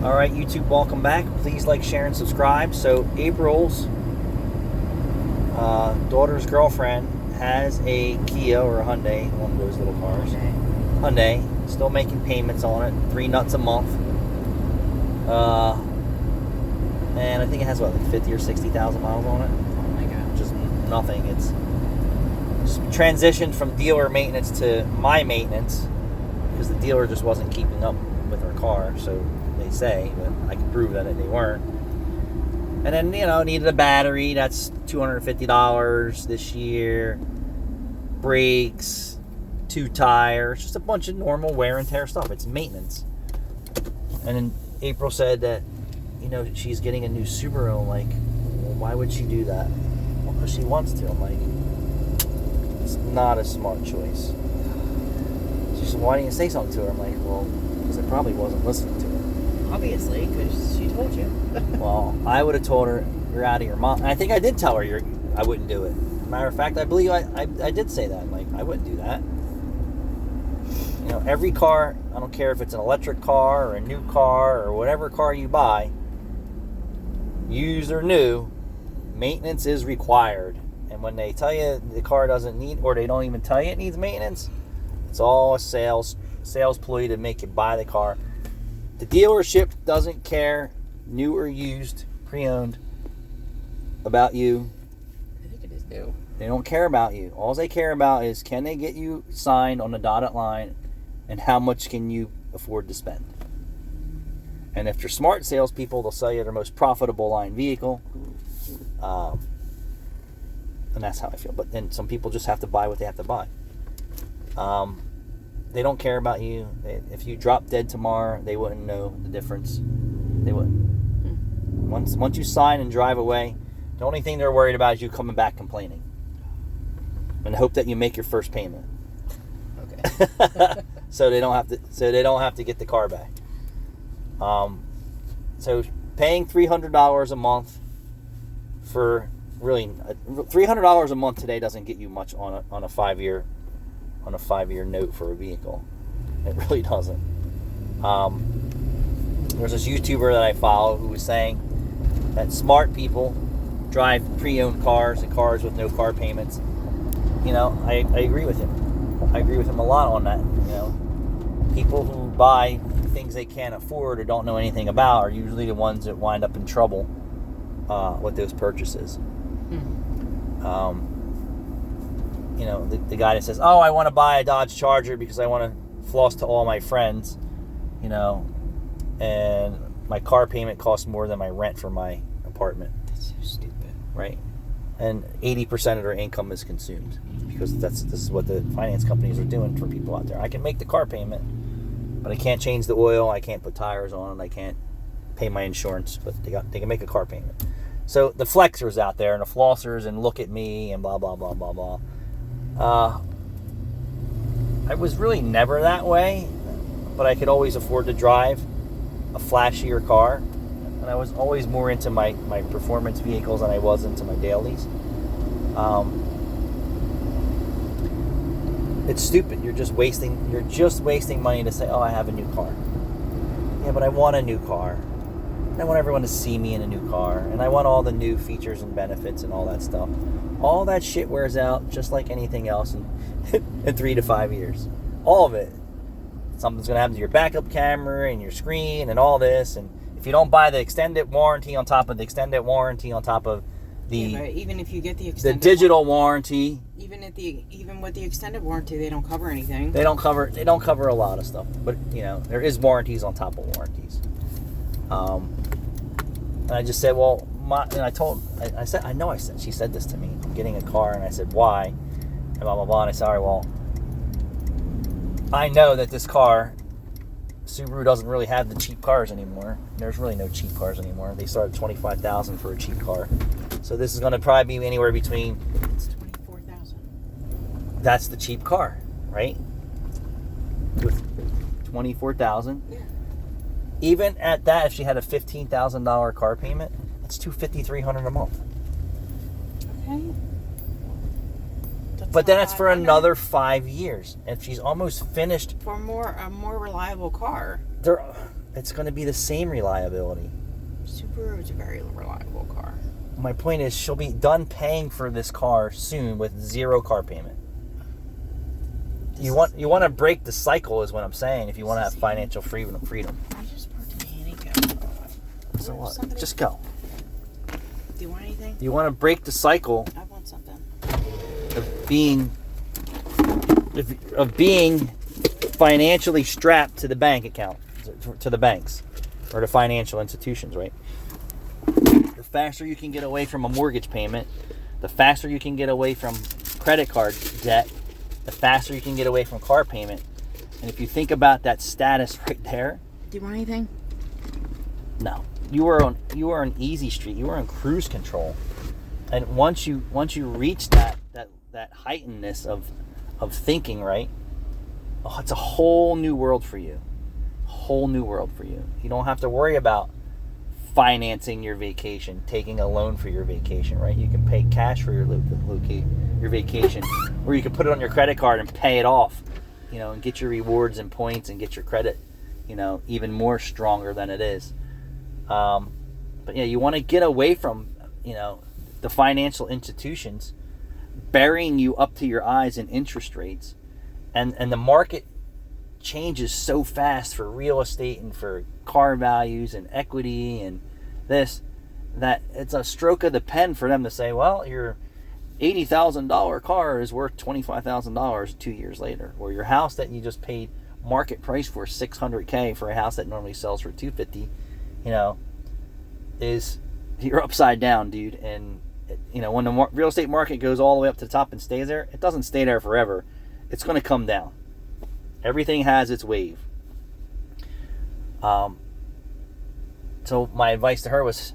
All right, YouTube, welcome back. Please like, share, and subscribe. So April's daughter's girlfriend has a Kia or a Hyundai, one of those little cars. Hyundai, still making payments on it, $3 a month. And I think it has what, like 50 or 60,000 miles on it. Oh my god. Just nothing. It's just transitioned from dealer maintenance to my maintenance because the dealer just wasn't keeping up with her car. So they say, but I can prove that they weren't. And then, needed a battery. That's $250 this year. Brakes, 2 tires, just a bunch of normal wear and tear stuff. It's maintenance. And then April said that, she's getting a new Subaru. I'm like, well, why would she do that? Well, because she wants to. I'm like, it's not a smart choice. She said, why didn't you say something to her? I'm like, well, because I probably wasn't listening to her. Obviously, because she told you. Well, I would have told her, you're out of your mind. I think I did tell her I wouldn't do it. Matter of fact, I believe I did say that. I'm like, I wouldn't do that. Every car, I don't care if it's an electric car or a new car or whatever car you buy, used or new, maintenance is required. And when they tell you the car doesn't need, or they don't even tell you it needs maintenance, it's all a sales ploy to make you buy the car. The dealership doesn't care, new or used, pre-owned, about you. I think it is new. They don't care about you. All they care about is, can they get you signed on the dotted line, and how much can you afford to spend? And if they're smart salespeople, they'll sell you their most profitable line vehicle. And that's how I feel. But then some people just have to buy what they have to buy. They don't care about you. If you drop dead tomorrow, they wouldn't know the difference. They wouldn't. Once you sign and drive away, the only thing they're worried about is you coming back complaining, and hope that you make your first payment. Okay. So they don't have to get the car back. So paying $300 a month for really $300 a month today doesn't get you much on a 5-year note for a vehicle. It really doesn't. There's this YouTuber that I follow who was saying that smart people drive pre-owned cars and cars with no car payments. I agree with him. I agree with him a lot on that. People who buy things they can't afford or don't know anything about are usually the ones that wind up in trouble with those purchases. The guy that says, oh, I want to buy a Dodge Charger because I want to floss to all my friends, and my car payment costs more than my rent for my apartment. That's so stupid. Right. And 80% of their income is consumed because this is what the finance companies are doing for people out there. I can make the car payment, but I can't change the oil. I can't put tires on it. I can't pay my insurance, but they can make a car payment. So the flexers out there and the flossers and look at me and blah, blah, blah, blah, blah. I was really never that way, but I could always afford to drive a flashier car. And I was always more into my performance vehicles than I was into my dailies. It's stupid. You're just wasting money to say, oh, I have a new car. Yeah, but I want a new car. And I want everyone to see me in a new car. And I want all the new features and benefits and all that stuff. All that shit wears out just like anything else in 3 to 5 years. All of it. Something's going to happen to your backup camera and your screen and all this. And if you don't buy the extended warranty on top of the extended warranty on top of but even if you get the extended digital warranty, even with the extended warranty, they don't cover anything. They don't cover a lot of stuff. But there is warranties on top of warranties. And I just said, well, she said this to me. I'm getting a car, and I said, why? And blah blah blah. And I said, all right, well, I know that this car, Subaru doesn't really have the cheap cars anymore. There's really no cheap cars anymore. They start at $25,000 for a cheap car. So this is going to probably be anywhere between. It's $24,000. That's the cheap car, right? With $24,000. Yeah. Even at that, if she had a $15,000 car payment, it's $250-$300 a month. Okay. But then it's for another 5 years. If she's almost finished for a more reliable car. it's going to be the same reliability. Subaru is a very reliable car. My point is, she'll be done paying for this car soon with 0 car payment. You want to break the cycle, is what I'm saying. If you want to have financial freedom. I just parked in a handicap. So what? Just go. Do you want anything? You want to break the cycle I want something. of being financially strapped to the bank account, to the banks, or to financial institutions, right? The faster you can get away from a mortgage payment, the faster you can get away from credit card debt, the faster you can get away from car payment. And if you think about that status right there, Do you want anything? no, you are on easy street. You are on cruise control. And once you reach that heightenedness of thinking, right? Oh, it's a whole new world for you. Whole new world for you. You don't have to worry about financing your vacation, taking a loan for your vacation, right? You can pay cash for your vacation, or you can put it on your credit card and pay it off, and get your rewards and points and get your credit, even more stronger than it is. But yeah, you want to get away from, the financial institutions burying you up to your eyes in interest rates, and the market changes so fast for real estate and for car values and equity and this, that it's a stroke of the pen for them to say, well, your $80,000 car is worth $25,000 2 years later, or your house that you just paid market price for $600K for a house that normally sells for $250, is, you're upside down, dude. And when the real estate market goes all the way up to the top and stays there, it doesn't stay there forever. It's going to come down. Everything has its wave. So my advice to her was,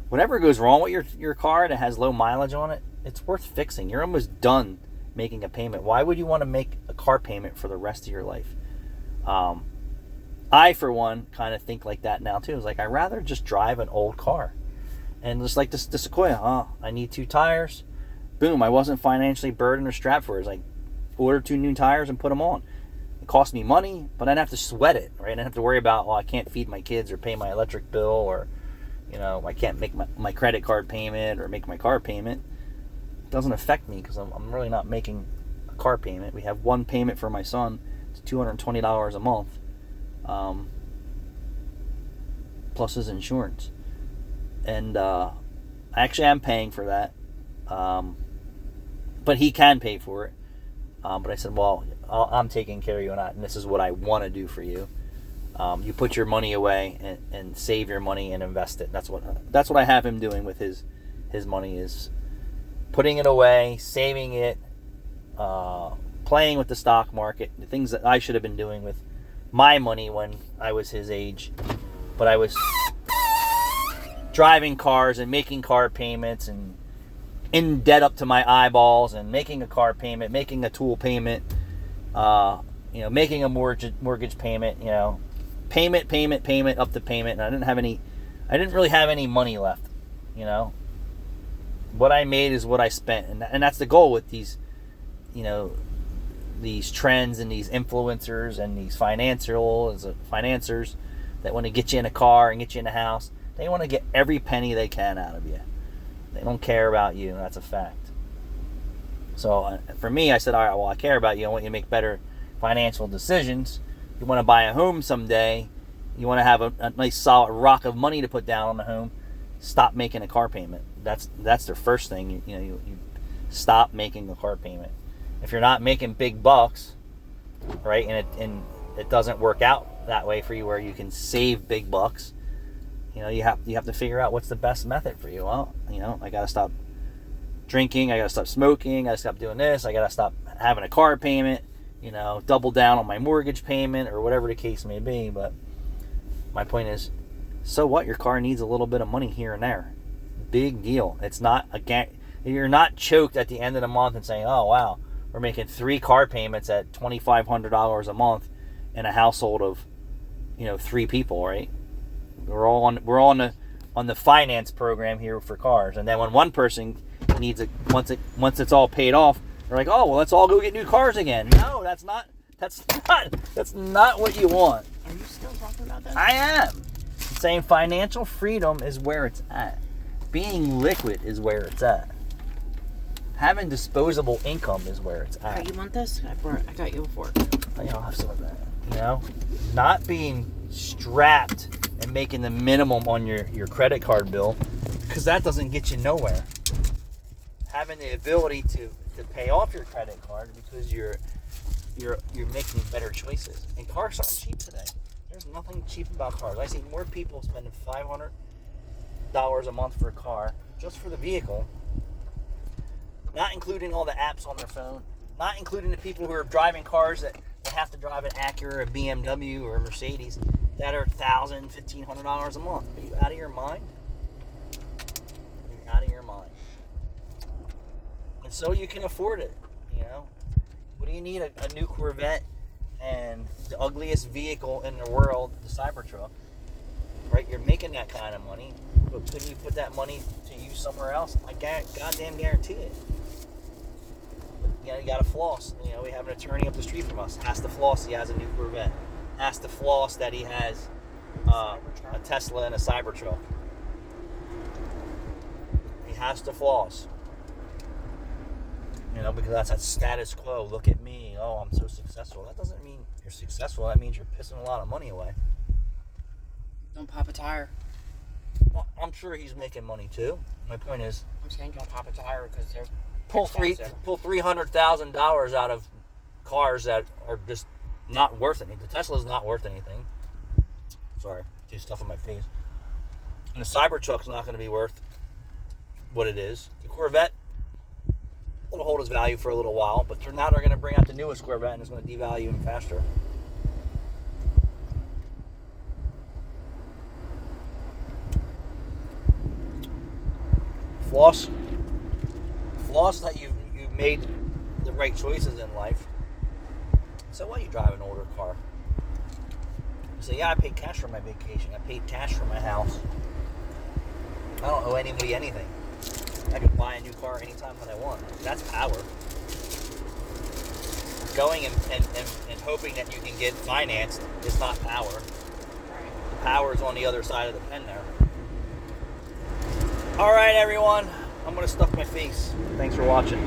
whatever goes wrong with your car that has low mileage on it, it's worth fixing. You're almost done making a payment. Why would you want to make a car payment for the rest of your life? I, for one, kind of think like that now too. It's like, I'd rather just drive an old car. And just like the Sequoia, I need 2 tires. Boom, I wasn't financially burdened or strapped for it. It's like, order 2 new tires and put them on. It cost me money, but I didn't have to sweat it, right? I didn't have to worry about, I can't feed my kids or pay my electric bill, or, I can't make my credit card payment or make my car payment. It doesn't affect me because I'm really not making a car payment. We have one payment for my son. It's $220 a month, plus his insurance. And actually, I'm paying for that, but he can pay for it. But I said, well, I'm taking care of you, and this is what I want to do for you. You put your money away and save your money and invest it. That's what I have him doing with his money, is putting it away, saving it, playing with the stock market, the things that I should have been doing with my money when I was his age. But I was driving cars and making car payments and in debt up to my eyeballs and making a car payment, making a tool payment, making a mortgage payment, payment up to payment. And I didn't really have any money left. What I made is what I spent. And that's the goal with these, these trends and these influencers and these financiers that want to get you in a car and get you in a house. They want to get every penny they can out of you. They don't care about you, and that's a fact. So for me, I said, all right, well, I care about you. I want you to make better financial decisions. You want to buy a home someday. You want to have a nice solid rock of money to put down on the home. Stop making a car payment. That's their first thing. You stop making a car payment. If you're not making big bucks, right, and it doesn't work out that way for you where you can save big bucks, you have to figure out what's the best method for you. Well, I got to stop drinking. I got to stop smoking. I got to stop doing this. I got to stop having a car payment, double down on my mortgage payment or whatever the case may be. But my point is, so what? Your car needs a little bit of money here and there. Big deal. It's not you're not choked at the end of the month and saying, oh, wow, we're making 3 car payments at $2,500 a month in a household of, 3 people, right? We're all on the finance program here for cars, and then when one person needs it, once it's all paid off, they're like, oh, well, let's all go get new cars again. No, that's not That's not what you want. Are you still talking about that? I am saying financial freedom is where it's at. Being liquid is where it's at. Having disposable income is where it's Oh, at. you want this? I got you a fork. I'll have some of that. You know, not being strapped and making the minimum on your credit card bill, because that doesn't get you nowhere. Having the ability to pay off your credit card because you're making better choices. And cars aren't cheap today. There's nothing cheap about cars. I see more people spending $500 a month for a car just for the vehicle, not including all the apps on their phone, not including the people who are driving cars that have to drive an Acura, a BMW, or a Mercedes that are $1,000, $1,500 a month. Are you out of your mind? You're out of your mind. And so you can afford it, you know. What do you need? A new Corvette and the ugliest vehicle in the world, the Cybertruck, right? You're making that kind of money, but couldn't you put that money to use somewhere else? I goddamn guarantee it. You gotta floss. You know, we have an attorney up the street from us. Has to floss he has a new Corvette. Has to floss that he has a Tesla and a Cybertruck. He has to floss. You know, because that's that status quo. Look at me. Oh, I'm so successful. That doesn't mean you're successful. That means you're pissing a lot of money away. Don't pop a tire. Well, I'm sure he's making money too. My point is, I'm saying don't pop a tire because they're pull $300,000 out of cars that are just not worth anything. The Tesla's not worth anything. Sorry, too stuff on my face. And the Cybertruck's not going to be worth what it is. The Corvette will hold its value for a little while, but now they're going to bring out the newest Corvette and it's going to devalue even faster. Floss that you've made the right choices in life. So why you drive an older car? You say, yeah, I paid cash for my vacation. I paid cash for my house. I don't owe anybody anything. I can buy a new car anytime that I want. That's power. Going and hoping that you can get financed is not power. The power is on the other side of the pen there. All right, everyone. I'm going to stuff my face. Thanks for watching.